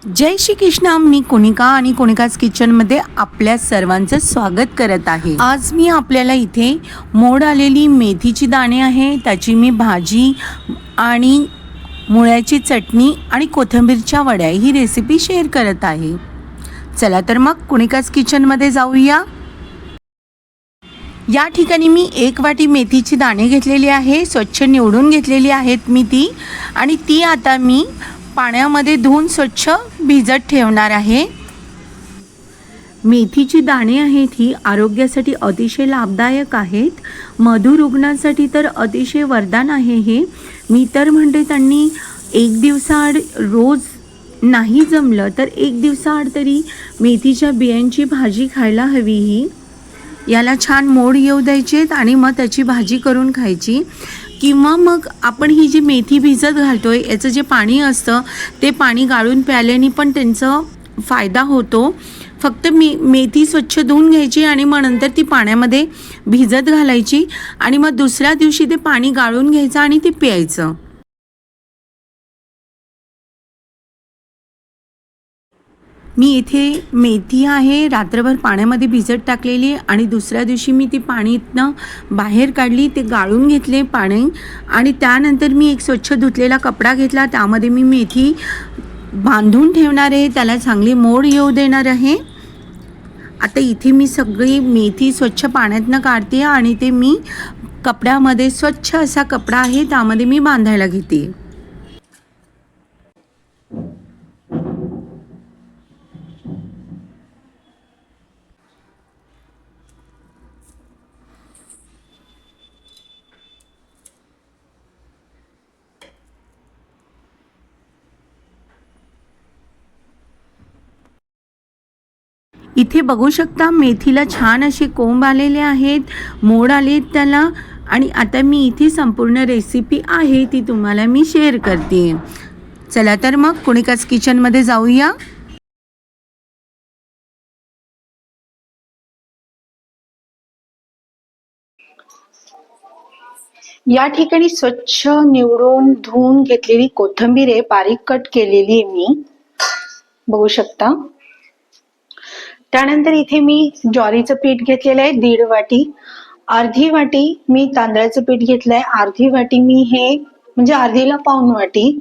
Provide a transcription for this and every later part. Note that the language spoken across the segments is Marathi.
जय श्री कृष्ण. मी कोनिका आणि कोनिकाज किचनमध्ये आपल्या सर्वांचं स्वागत करत आहे. आज मी आपल्याला इथे मोड आलेली मेथीची दाणे आहे, त्याची मी भाजी आणि मुळ्याची चटणी आणि कोथिंबीरच्या वड्या ही रेसिपी शेअर करत आहे. चला तर मग कोनिकाज किचनमध्ये जाऊया. या ठिकाणी मी 1 वाटी मेथीची दाणे घेतलेली आहे, स्वच्छ निवडून घेतलेली आहेत मी ती, आणि ती आता मी पाण्यामध्ये धुवून स्वच्छ भिजत ठेवणार आहे. मेथीची दाणे आहेत ही आरोग्यासाठी अतिशय लाभदायक आहेत. मधुमेहासाठी तर अतिशय वरदान आहे हे. मी तर म्हणते त्यांनी 1 दिवसाआड रोज नाही जमलं तर 1 दिवसाआड तरी मेथीच्या बियांची भाजी खायला हवी. ही याला छान मोड येऊ द्यायचेत आणि मग त्याची भाजी करून खायची. किंवा मग आपण ही जी मेथी भिजत घालतोय याचं जे पाणी असतं ते पाणी गाळून प्यायल्याने पण त्यांचा फायदा होतो. फक्त मेथी स्वच्छ धुवून घ्यायची आणि मग नंतर ती पाण्यामध्ये भिजत घालायची आणि मग दुसऱ्या दिवशी ते पाणी गाळून घ्यायचं आणि ते प्यायचं. मी इथे मेथी आहे रात्रभर पाण्यामध्ये भिजत टाकलेली आणि दुसऱ्या दिवशी मी ती पाणीतनं बाहेर काढली, ते गाळून घेतले पाणी आणि त्यानंतर मी एक स्वच्छ धुतलेला कपडा घेतला, त्यामध्ये मी मेथी बांधून ठेवणार आहे, त्याला चांगली मोड येऊ देणार आहे. आता इथे मी सगळी मेथी स्वच्छ पाण्यातनं काढते आणि ते मी कपड्यामध्ये, स्वच्छ असा कपडा आहे त्यामध्ये मी बांधायला घेते. इथे बघू शकता मेथीला छान असे कोंब आलेले आहेत, मोड आलेत त्याला. आणि आता मी इथे संपूर्ण रेसिपी आहे ती तुम्हाला मी शेअर करते. चला तर मग कोनिकाज किचनमध्ये जाऊया. या ठिकाणी स्वच्छ निवडून धुवून घेतलेली कोथिंबीर आहे, बारीक कट केलेली आहे मी, बघू शकता. त्यानंतर इथे मी ज्वारीचं पीठ घेतलेलं आहे 1.5 वाटी. अर्धी वाटी मी तांदळाचं पीठ घेतलंय. अर्धी वाटी मी हे म्हणजे अर्धीला पाऊण वाटी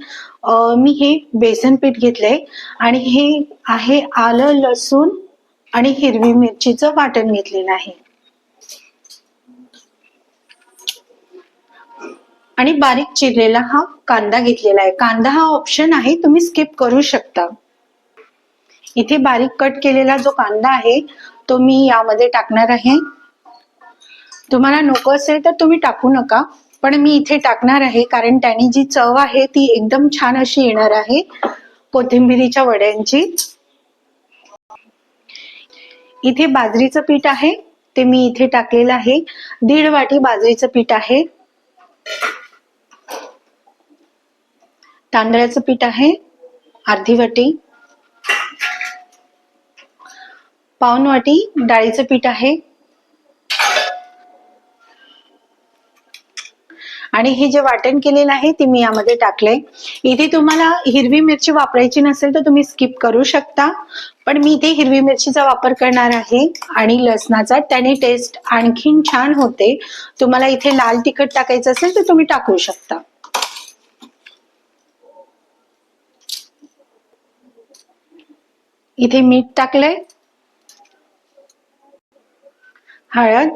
मी हे बेसन पीठ घेतलंय. आणि हे आहे आलं, लसूण आणि हिरवी मिरचीचं वाटण घेतलेलं आहे. आणि बारीक चिरलेला हा कांदा घेतलेला आहे. कांदा हा ऑप्शन आहे, तुम्ही स्किप करू शकता. इथे बारीक कट केलेला जो कांदा आहे तो मी यामध्ये टाकणार आहे. तुम्हाला नको असेल तर तुम्ही टाकू नका, पण मी इथे टाकणार आहे कारण त्याने जी चव आहे ती एकदम छान अशी येणार आहे कोथिंबीरीच्या वड्यांची. इथे बाजरीचं पीठ आहे ते मी इथे टाकलेलं आहे. 1.5 वाटी बाजरीचं पीठ आहे. तांदळाचं पीठ आहे अर्धी वाटी. पाऊण वाटी डाळीचं पीठ आहे. आणि हे जे वाटण केलेलं आहे ते मी यामध्ये टाकलंय. इथे तुम्हाला हिरवी मिरची वापरायची नसेल तर तुम्ही स्किप करू शकता, पण मी इथे हिरवी मिरचीचा वापर करणार आहे आणि लसणाचा, त्याने टेस्ट आणखीन छान होते. तुम्हाला इथे लाल तिखट टाकायचं असेल तर तुम्ही टाकू शकता. इथे मीठ टाकलंय, हळद,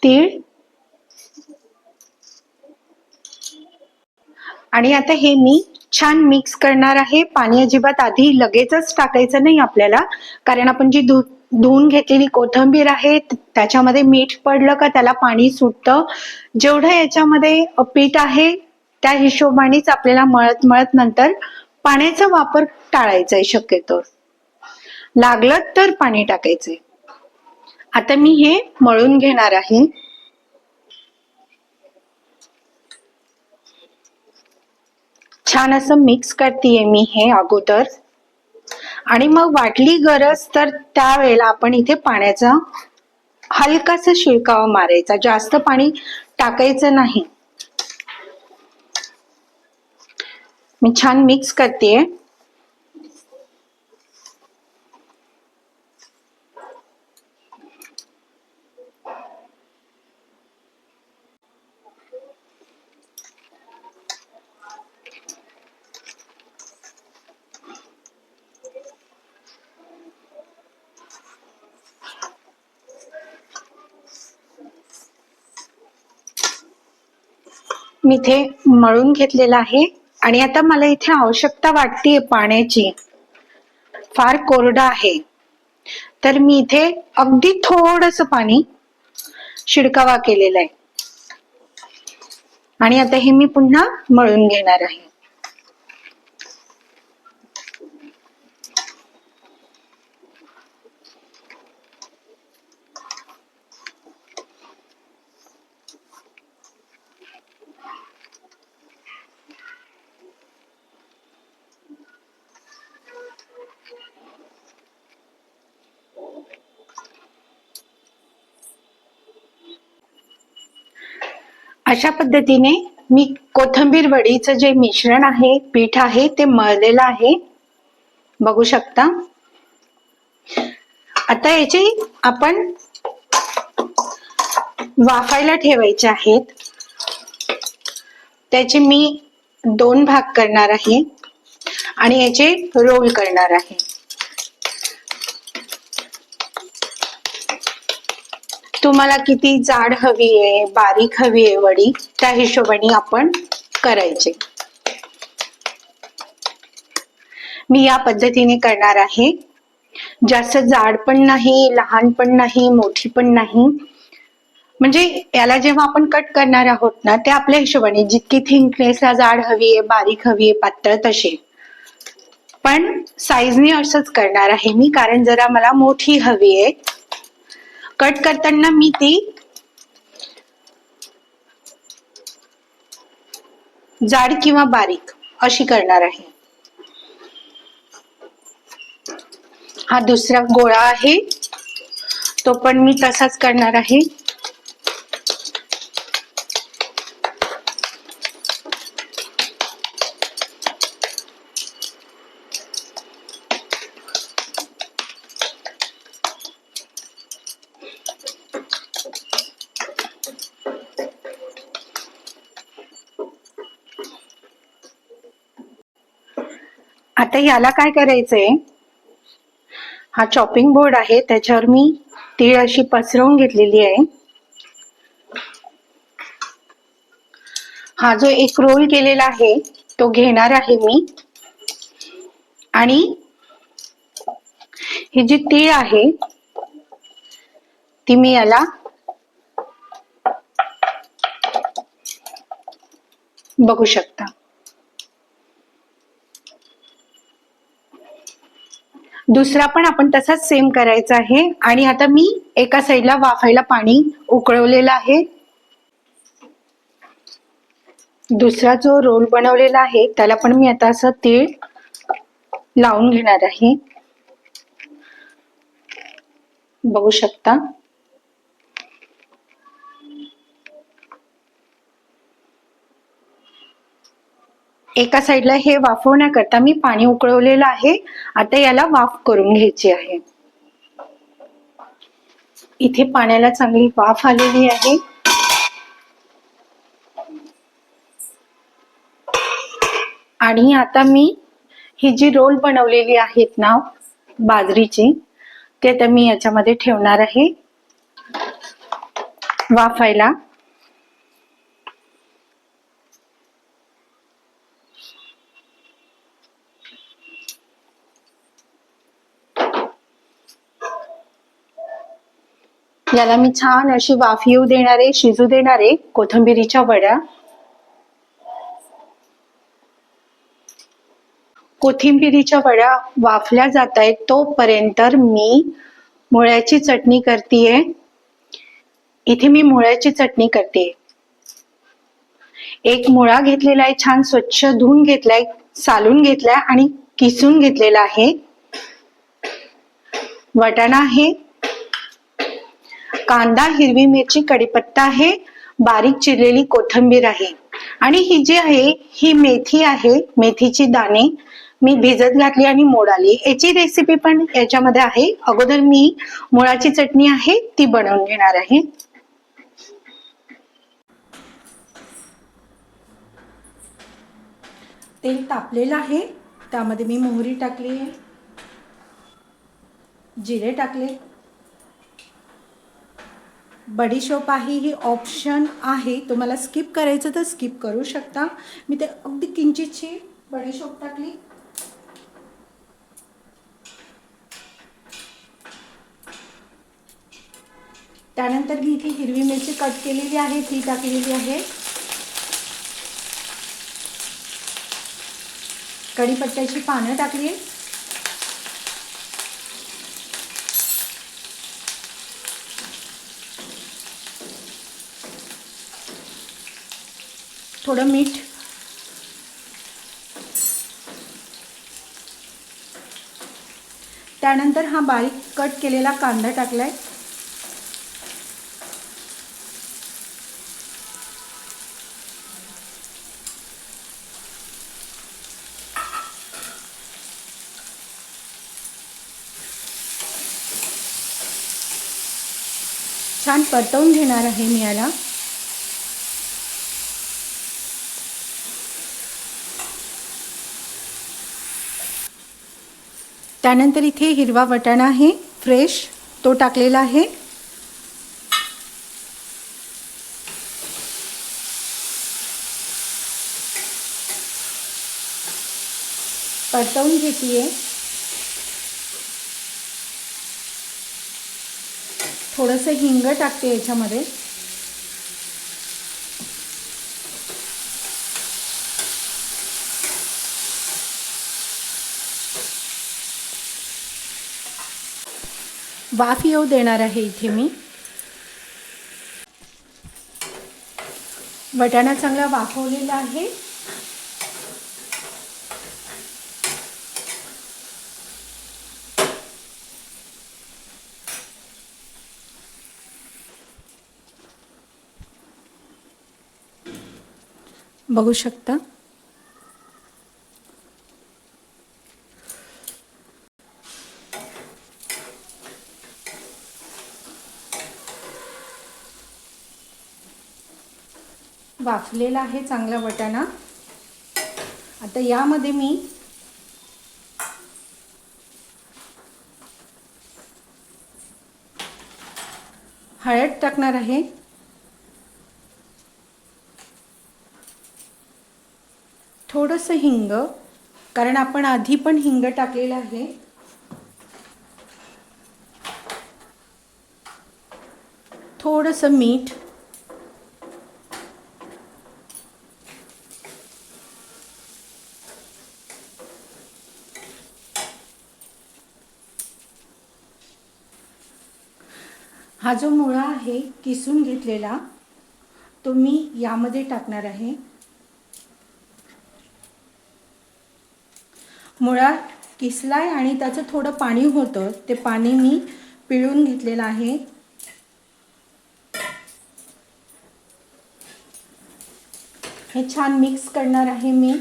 तीळ, आणि आता हे मी छान मिक्स करणार आहे. पाणी अजिबात आधी लगेचच टाकायचं नाही आपल्याला, कारण आपण जी धुवून घेतलेली कोथिंबीर आहे त्याच्यामध्ये मीठ पडलं का त्याला पाणी सुटतं. जेवढं याच्यामध्ये पीठ आहे त्या हिशोबानेच आपल्याला मळत मळत नंतर पाण्याचा वापर टाळायचा आहे शक्यतो. लागलं तर पाणी टाकायचंय. आता मी हे मळून घेणार आहे. छान असं मिक्स करतेय मी हे अगोदर, आणि मग वाटली गरज तर त्यावेळेला आपण इथे पाण्याचा हलकासा शिळकावा मारायचा, जास्त पाणी टाकायचं नाही. मी छान मिक्स करतेय. मी इथे मळून घेतलेला आहे आणि आता मला इथे आवश्यकता वाटतेय पाण्याची. फार कोरडा आहे तर मी इथे अगदी थोडस पाणी शिडकावा केलेला आहे आणि आता हे मी पुन्हा मळून घेणार आहे. अशा पद्धतीने मी कोथिंबीर वडीचं जे मिश्रण आहे, पीठ आहे, ते मळलेलं आहे. बघू शकता. आता याचे आपण वाफायला ठेवायचे आहेत. त्याचे मी 2 भाग करणार आहे आणि याचे रोल करणार आहे. तुम्हाला किती जाड हवी आहे, बारीक हवी आहे वडी, त्या हिशोबाने आपण करायचे. मी या पद्धतीने करणार आहे. जास्त जाड पण नाही, लहान पण नाही, मोठी पण नाही. म्हणजे याला जेव्हा आपण कट करणार आहोत ना, ते आपल्या हिशोबाने जितकी थिकनेसला जाड हवी आहे, बारीक हवी आहे, पातळ तशी. पण साईजने असंच करणार आहे मी, कारण जरा मला मोठी हवी आहे. कट करताना मी ती जाड किंवा बारीक अशी करणार आहे. हा दुसरा गोळा आहे, तो पण मी तसाच करणार आहे. आता याला काय करायचंय, हा चॉपिंग बोर्ड आहे, त्याच्यावर मी तीळ अशी पसरवून घेतलेली आहे. हा जो एक रोल केलेला आहे तो घेणार आहे मी आणि ही जी तीळ आहे ती मी याला बघू शकता. दुसरा पण आपण तसाच सेम करायचा आहे. आणि आता मी एका साईडला वाफायला पाणी उकळवलेलं आहे. दुसरा जो रोल बनवलेला आहे त्याला पण मी आता असं तीळ लावून घेणार आहे. बघू शकता. एका साईडला हे वाफवण्याकरता मी पाणी उकळवलेलं आहे. आता याला वाफ करून घ्यायची आहे. इथे पाण्याला चांगली वाफ आलेली आहे. आणि आता मी ही जी रोल बनवलेली आहेत ना बाजरीची, ते आता मी याच्यामध्ये ठेवणार आहे वाफायला. याला मी छान अशी वाफ येऊ देणारे, शिजू देणारे कोथिंबिरीच्या वड्या. कोथिंबिरीच्या वड्या वाफल्या जात आहेत तोपर्यंत मी मुळ्याची चटणी करतेय. इथे मी मुळ्याची चटणी करते. एक मुळा घेतलेला आहे, छान स्वच्छ धुवून घेतलाय, सालून घेतलाय आणि किसून घेतलेला आहे. वाटाणा आहे, कांदा, हिरवी मिरची, कढीपत्ता आहे, बारीक चिरलेली कोथिंबीर आहे आणि ही जी आहे ही मेथी आहे, मेथीची दाणे मी भिजत घातली आणि मोड आली. याची रेसिपी पण याच्यामध्ये आहे. अगोदर मी मुळाची चटणी आहे ती बनवून घेणार आहे. तेल तापलेलं आहे, त्यामध्ये मी मोहरी टाकली, जिरे टाकले, बडीशोप आहे, ही ऑप्शन आहे, तुम्हाला स्किप करायचं तर स्किप करू शकता. मी ते अगदी किंचितशी बडीशोप टाकली. त्यानंतर मी इथे हिरवी मिरची कट केलेली आहे ती टाकलेली आहे. कढीपत्त्याची पानं टाकली. थोडं मीठ, त्यानंतर हा बारीक कट केलेला कांदा टाकलाय. छान परतवून घेणार आहे मी याला. त्यानंतर इथे हिरवा वाटाणा आहे फ्रेश, तो टाकलेला आहे. परतवून घेतीये. थोडंसं हिंग टाकते याच्यामध्ये. वाफ येऊ देणार आहे इथे मी. वाटाणा चांगला वाफवलेला आहे. बघू शकता. वाफलेला आहे चांगला वाटाणा. आता यामध्ये मी हळद टाकणार आहे. थोडंसं हिंग, कारण आपण आधी पण हिंग टाकलेलं आहे. थोडंसं मीठ, हा जो मुळा आहे किसून घेतलेला तो मी यामध्ये टाकणार आहे. मुळा किसलाय आणि त्याचं थोडं पाणी होतं, ते पाणी मी पिळून घेतलेलं आहे. हे छान मिक्स करणार आहे मी.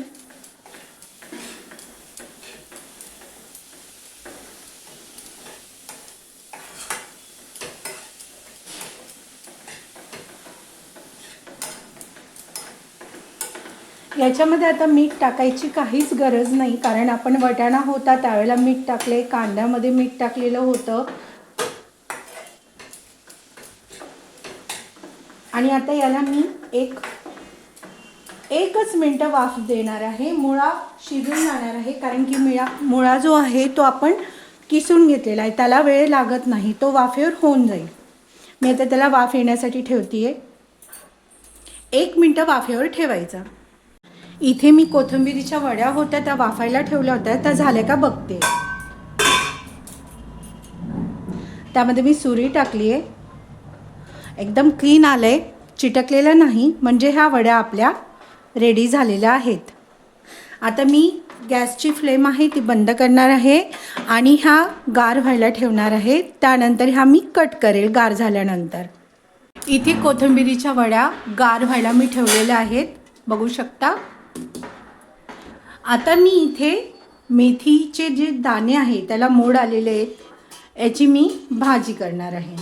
याच्यामध्ये आता मीठ टाकायची काहीच गरज नाही, कारण आपण वाटाणा होता त्यावेळेला मीठ टाकले, कांद्यामध्ये मीठ टाकलेलं होतं. आणि आता याला मी एकच मिनटं वाफ देणार आहे. मुळा शिजून जाणार आहे, कारण की मुळा जो आहे तो आपण किसून घेतलेला आहे, त्याला वेळ लागत नाही, तो वाफेवर होऊन जाईल. मी आता त्याला वाफ येण्यासाठी ठेवतीये. 1 मिनटं वाफेवर ठेवायचा. इथे मी कोथिंबीरीच्या वड्या होत्या त्या वाफायला ठेवल्या होत्या, त्या झाल्या का बघते. त्यामध्ये मी सुरी टाकली आहे. एकदम क्लीन आलंय, चिटकलेलं नाही, म्हणजे ह्या वड्या आपल्या रेडी झालेल्या आहेत. आता मी गॅसची फ्लेम आहे ती बंद करणार आहे आणि ह्या गार व्हायला ठेवणार आहे. त्यानंतर ह्या मी कट करेल गार झाल्यानंतर. इथे कोथिंबीरीच्या वड्या गार व्हायला मी ठेवलेल्या आहेत. बघू शकता. आता मी इथे मेथीचे जे दाणे आहे त्याला मोड आलेले आहेत, याची मी भाजी करणार आहे.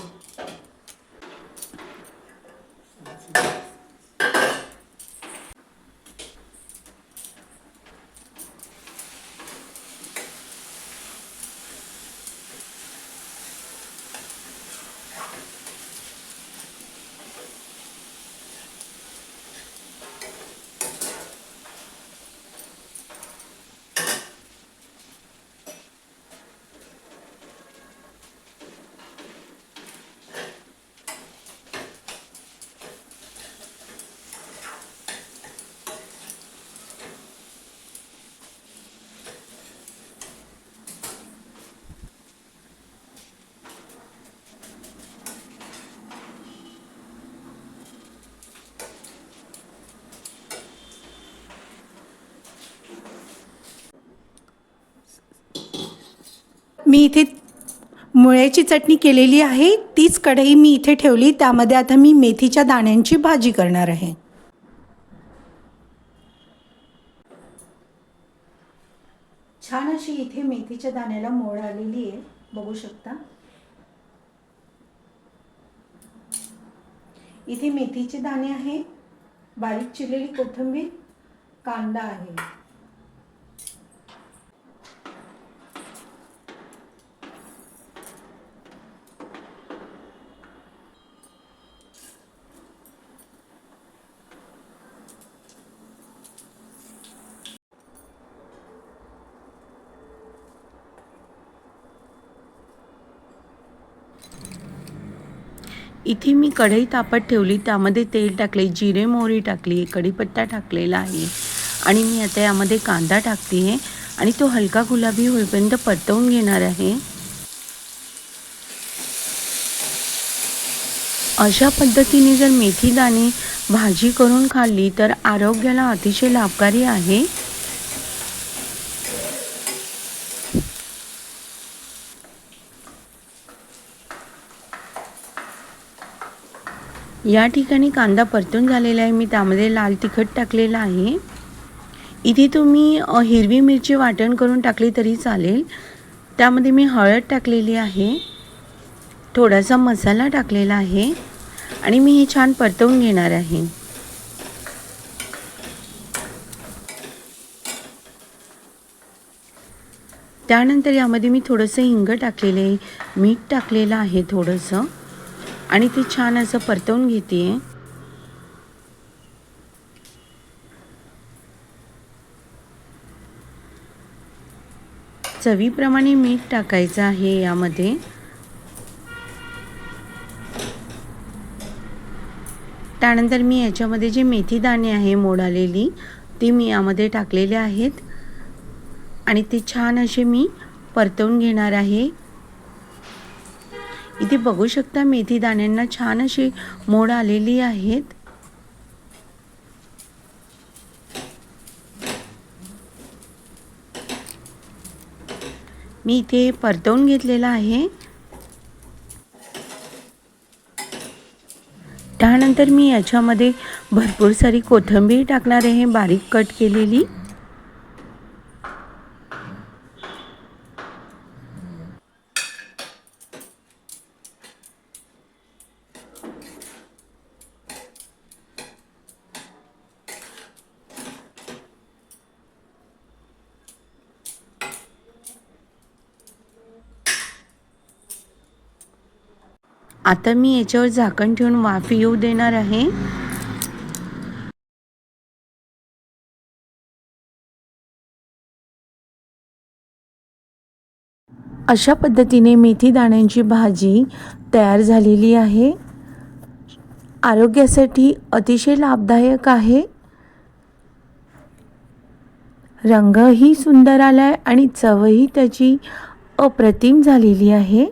मी इथे मुळ्याची चटणी केलेली आहे, तीच कढई मी इथे ठेवली. त्यामध्ये आता मी मेथीच्या दाण्यांची भाजी करणार आहे. छान अशी इथे मेथीच्या दाण्याला मोड आलेली आहे, बघू शकता. इथे मेथीचे दाणे आहे, बारीक चिरलेली कोथिंबीर, कांदा आहे. इथे मी कढई तापत ठेवली, त्यामध्ये तेल टाकले, जिरे मोहरी टाकली, कढीपत्ता टाकलेला आहे आणि मी आता यामध्ये कांदा टाकते आहे आणि तो हलका गुलाबी होईपर्यंत परतवून घेणार आहे. अशा पद्धतीने जर मेथी दाणे भाजी करून खाल्ली तर आरोग्याला अतिशय लाभकारी आहे. या ठिकाणी कांदा परतून झालेला आहे. मी त्यामध्ये लाल तिखट टाकलेलं आहे. इथे तुम्ही हिरवी मिरची वाटण करून टाकली तरी चालेल. त्यामध्ये मी हळद टाकलेली आहे, थोडासा मसाला टाकलेला आहे आणि मी हे छान परतवून घेणार आहे. त्यानंतर यामध्ये मी थोडंसं हिंग टाकलेलं आहे, मीठ टाकलेलं आहे थोडंसं आणि ते छान असं परतवून घेते आहे. चवीप्रमाणे मीठ टाकायचं आहे यामध्ये. त्यानंतर मी याच्यामध्ये जे मेथी दाणे आहे मोड आलेली, ती मी यामध्ये टाकलेले आहेत आणि ते छान असे मी परतवून घेणार आहे. इथे बघू शकता मेथी दाण्यांना छान अशी मोड आलेली आहेत. मी इथे परतवून घेतलेला आहे. त्यानंतर मी याच्यामध्ये भरपूर सारी कोथिंबीर टाकणार आहे, बारीक कट केलेली. आता मी याच्यावर झाकण ठेवून वाफ येऊ देणार आहे. अशा पद्धतीने मेथी दाण्यांची भाजी तयार झालेली आहे. आरोग्यासाठी अतिशय लाभदायक आहे. रंगही सुंदर आलाय आणि चवही त्याची अप्रतिम झालेली आहे.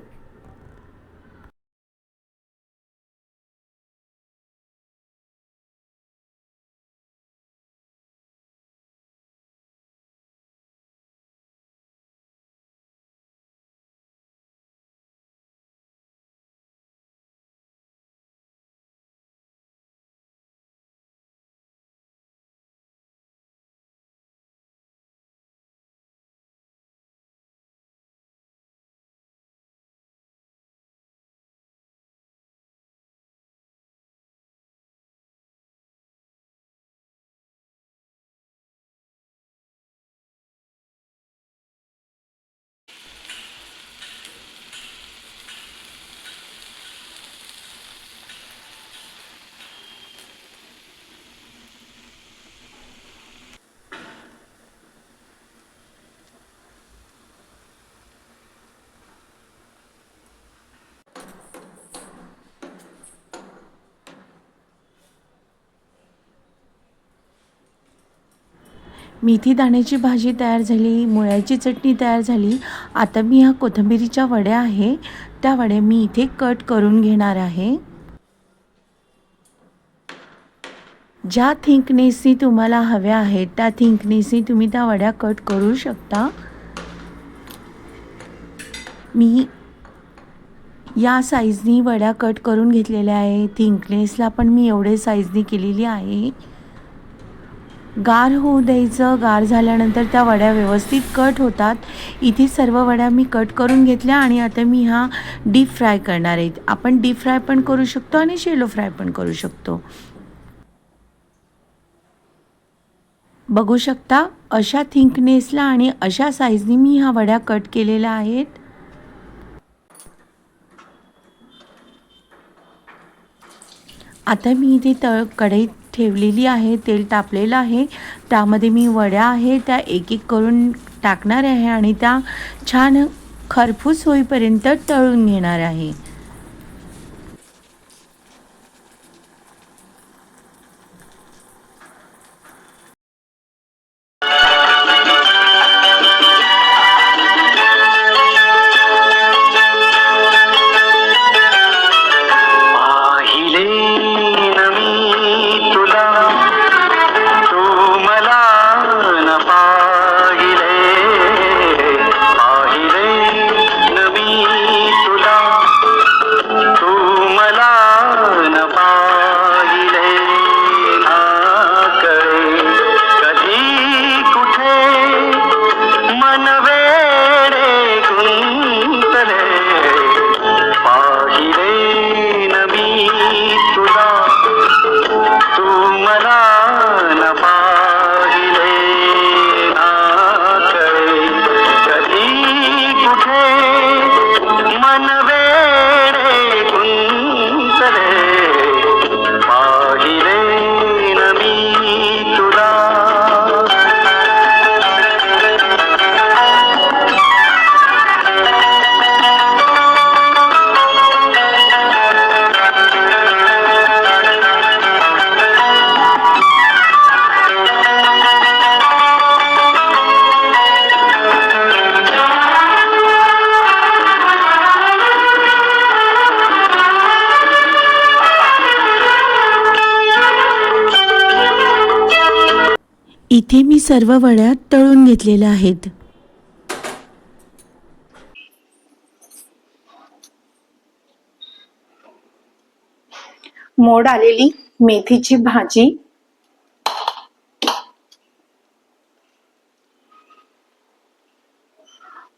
मेथी दाण्याची भाजी तयार झाली, मुळ्याची चटणी तयार झाली. आता मी ह्या कोथिंबिरीच्या वड्या आहे त्या वड्या मी इथे कट करून घेणार आहे. ज्या थिकनेसनी तुम्हाला हव्या आहेत त्या थिकनेसनी तुम्ही त्या वड्या कट करू शकता. मी या साईजनी वड्या कट करून घेतलेल्या आहे. थिकनेसला पण मी एवढे साईजनी केलेली आहे. गार होऊ द्यायचं. गार झाल्यानंतर त्या वड्या व्यवस्थित कट होतात. इथे सर्व वड्या मी कट करून घेतल्या आणि आता मी ह्या डीप फ्राय करणार आहेत. आपण डीप फ्राय पण करू शकतो आणि शॅलो फ्राय पण करू शकतो. बघू शकता अशा थिकनेसला आणि अशा साईजनी मी ह्या वड्या कट केलेल्या आहेत. आता मी इथे कढईत ठेवलेली आहे, तेल तापलेलं आहे. त्यामध्ये मी वड्या आहे त्या एक एक करून टाकणार आहे आणि त्या छान खरपूस होईपर्यंत तळून घेणार आहे. इथे मी सर्व वड्या तळून घेतलेल्या आहेत. मोड आलेली मेथीची भाजी,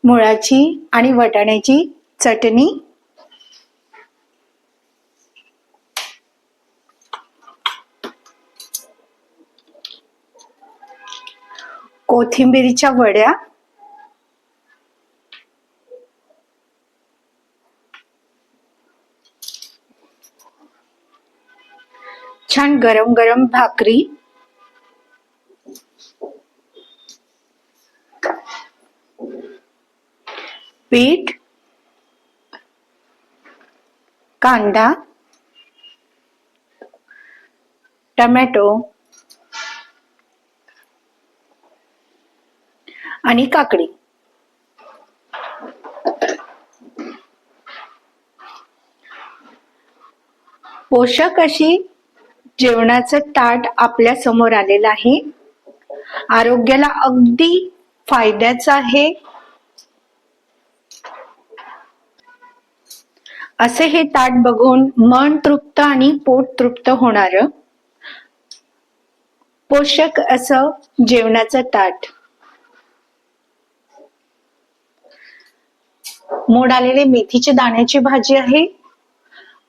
मुळाची आणि वाटाण्याची चटणी, कोथिंबिरीच्या वड्या, छान गरम गरम भाकरी, पीठ, कांदा, टोमॅटो आणि काकडी. पोषक अशी जेवणाचं ताट आपल्या समोर आलेलं आहे. आरोग्याला अगदी फायद्याचं आहे असे हे ताट बघून मन तृप्त आणि पोट तृप्त होणार पोषक असं जेवणाचं ताट. मोड आलेले मेथीचे दाण्याची भाजी आहे,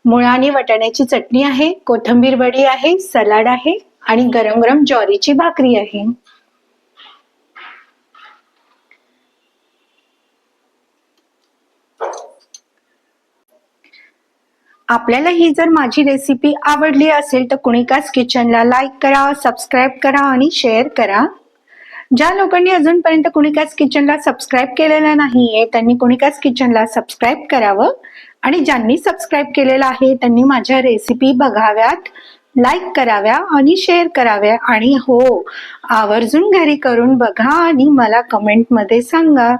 मुळा आणि वाटाण्याची चटणी आहे, कोथिंबीर वडी आहे, सलाड आहे आणि गरम गरम ज्वारीची भाकरी आहे. आपल्याला ही जर माझी रेसिपी आवडली असेल तर कुणिकास किचनला लाईक करा, सबस्क्राईब करा आणि शेअर करा. ज्या लोकांनी अजूनपर्यंत कुणिकास किचनला सबस्क्राईब केलेलं नाहीये त्यांनी कुणिकास किचनला सबस्क्राईब करावं आणि ज्यांनी सबस्क्राईब केलेलं आहे त्यांनी माझ्या रेसिपी बघाव्यात. लाईक कराव्या आणि शेअर कराव्या. आणि हो, आवर्जून घरी करून बघा आणि मला कमेंटमध्ये सांगा.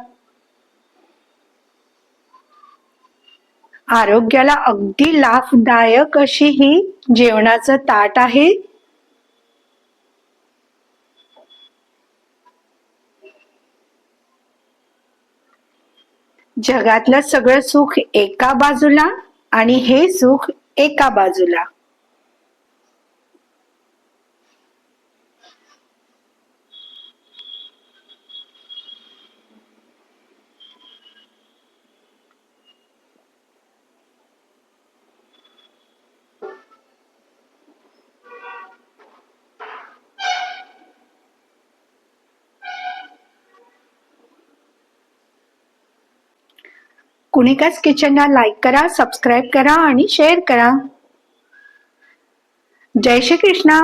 आरोग्याला अगदी लाभदायक अशी ही जेवणाचं ताट आहे. जगातलं सगळं सुख एका बाजूला आणि हे सुख एका बाजूला. कुणिकाच किचनला लाईक करा, सबस्क्राईब करा आणि शेअर करा. जय श्री कृष्णा.